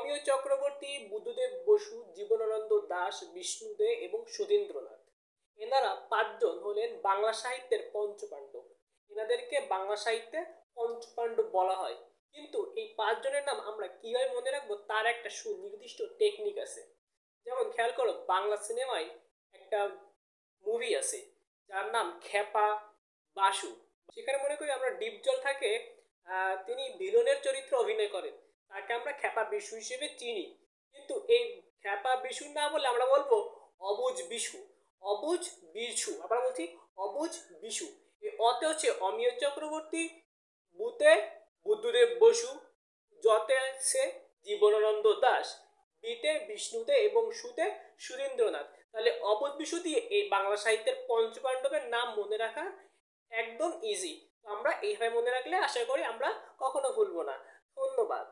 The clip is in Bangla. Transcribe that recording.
অমিয় চক্রবর্তী, বুদ্ধদেব বসু, জীবনানন্দ দাশ, বিষ্ণু দে এবং সুধীন্দ্রনাথ। এনারা পাঁচজন হলেন বাংলা সাহিত্যের পঞ্চপাণ্ডব। এনাদেরকে বাংলা সাহিত্যে পঞ্চপাণ্ডব বলা হয়। কিন্তু এই পাঁচজনের নাম আমরা কিভাবে মনে রাখবো তার একটা সুনির্দিষ্ট টেকনিক আছে। যেমন খেয়াল করো, বাংলা সিনেমায় একটা মুভি আছে যার নাম খেপা বাসু। সেখানে মনে করি আমরা ডিপজল থাকে, তিনি ভিলনের চরিত্রে অভিনয় করেন, তাকে আমরা খেপা বিশু হিসেবে চিনি। কিন্তু এই খেপা বিশু না বলে আমরা বলবো অবুজ বিশু। অবুজ বিশু, আমরা বলছি অবুজ বিশু। এই অতে হচ্ছে অমিয় চক্রবর্তী, বুতে বুদ্ধদেব বসু, যতে সে জীবনানন্দ দাশ, বিতে বিষ্ণুতে এবং সুতে সুরেন্দ্রনাথ। তাহলে অবুজ বিশু দিয়ে এই বাংলা সাহিত্যের পঞ্চপাণ্ডবের নাম মনে রাখা একদম ইজি। আমরা এইভাবে মনে রাখলে আশা করি আমরা কখনো ভুলবো না। ধন্যবাদ।